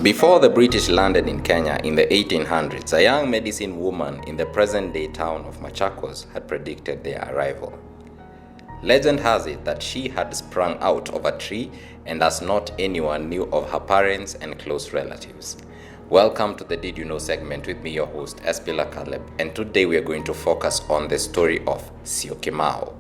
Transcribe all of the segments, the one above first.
Before the British landed in Kenya in the 1800s, a young medicine woman in the present-day town of Machakos had predicted their arrival. Legend has it that she had sprung out of a tree, and as not anyone knew of her parents and close relatives. Welcome to the Did You Know segment with me, your host, Espila Caleb, and today we are going to focus on the story of Syokimau.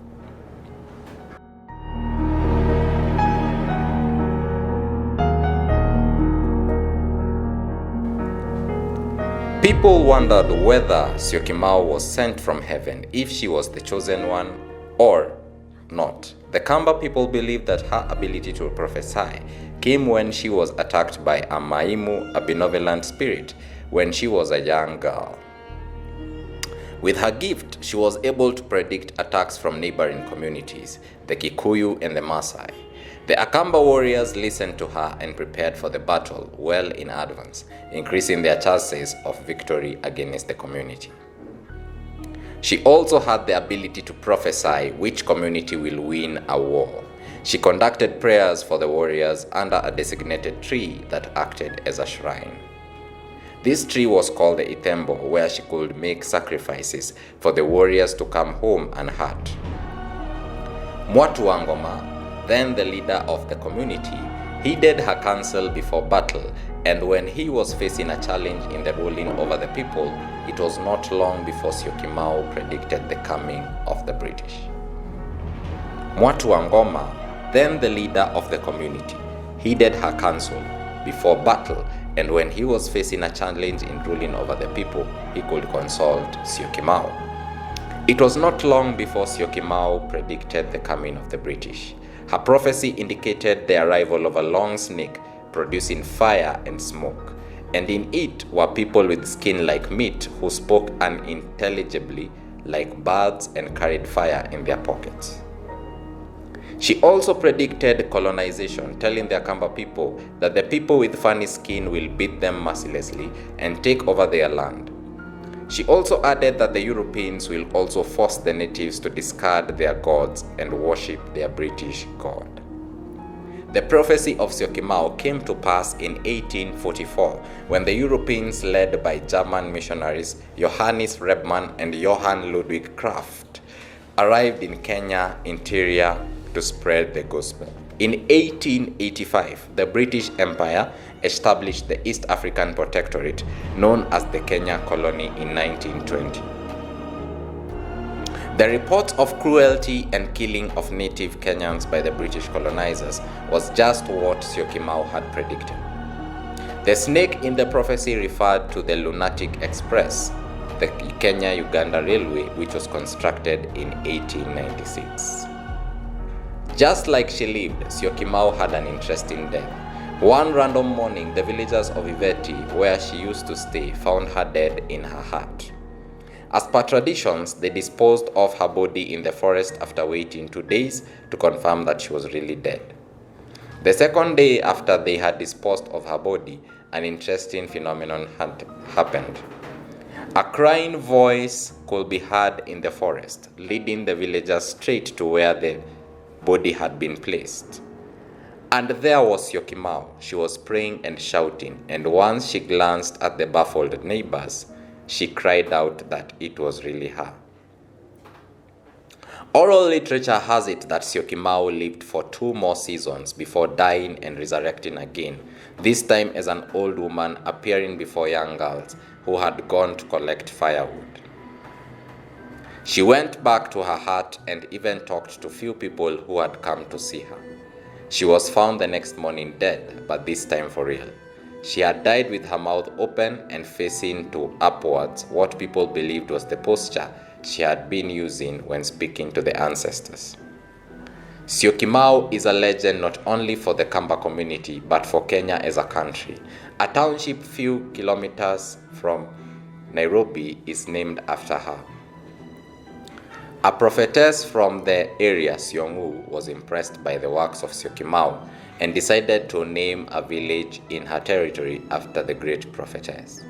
People wondered whether Syokimau was sent from heaven, if she was the chosen one or not. The Kamba people believed that her ability to prophesy came when she was attacked by a Maimu, a benevolent spirit, when she was a young girl. With her gift, she was able to predict attacks from neighboring communities, the Kikuyu and the Maasai. The Akamba warriors listened to her and prepared for the battle well in advance, increasing their chances of victory against the community. She also had the ability to prophesy which community will win a war. She conducted prayers for the warriors under a designated tree that acted as a shrine. This tree was called the Itembo, where she could make sacrifices for the warriors to come home unhurt. Mwatu Wangoma, then the leader of the community, heeded her counsel before battle, and when he was facing a challenge in the ruling over the people, it was not long before Syokimau predicted the coming of the British. Mwatu Wangoma, then the leader of the community, heeded her counsel before battle, and when he was facing a challenge in ruling over the people, he could consult Syokimau. It was not long before Syokimau predicted the coming of the British. Her prophecy indicated the arrival of a long snake producing fire and smoke, and in it were people with skin like meat who spoke unintelligibly like birds and carried fire in their pockets. She also predicted colonization, telling the Akamba people that the people with funny skin will beat them mercilessly and take over their land. She also added that the Europeans will also force the natives to discard their gods and worship their British god. The prophecy of Syokimau came to pass in 1844 when the Europeans, led by German missionaries Johannes Rebmann and Johann Ludwig Kraft, arrived in Kenya interior to spread the gospel. In 1885, the British Empire established the East African Protectorate, known as the Kenya Colony, in 1920. The report of cruelty and killing of native Kenyans by the British colonizers was just what Syokimau had predicted. The snake in the prophecy referred to the Lunatic Express, the Kenya-Uganda Railway, which was constructed in 1896. Just like she lived, Syokimau had an interesting death. One random morning, the villagers of Iveti, where she used to stay, found her dead in her hut. As per traditions, they disposed of her body in the forest after waiting 2 days to confirm that she was really dead. The second day after they had disposed of her body, an interesting phenomenon had happened. A crying voice could be heard in the forest, leading the villagers straight to where the body had been placed. And there was Syokimau. She was praying and shouting, and once she glanced at the baffled neighbors, she cried out that it was really her. Oral literature has it that Syokimau lived for 2 more seasons before dying and resurrecting again, this time as an old woman appearing before young girls who had gone to collect firewood. She went back to her hut and even talked to few people who had come to see her. She was found the next morning dead, but this time for real. She had died with her mouth open and facing to upwards, what people believed was the posture she had been using when speaking to the ancestors. Syokimau is a legend not only for the Kamba community, but for Kenya as a country. A township few kilometers from Nairobi is named after her. A prophetess from the area, Syongu, was impressed by the works of Syokimau and decided to name a village in her territory after the great prophetess.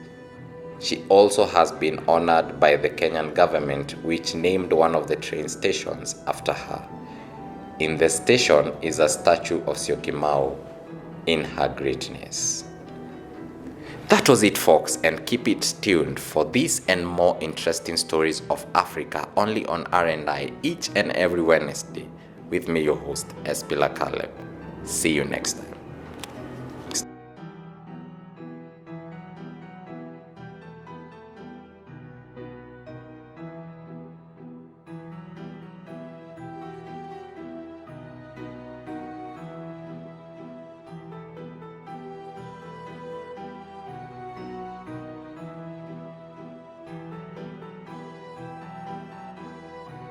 She also has been honored by the Kenyan government, which named one of the train stations after her. In the station is a statue of Syokimau in her greatness. That was it, folks, and keep it tuned for this and more interesting stories of Africa only on R&I each and every Wednesday with me, your host, Espila Caleb. See you next time.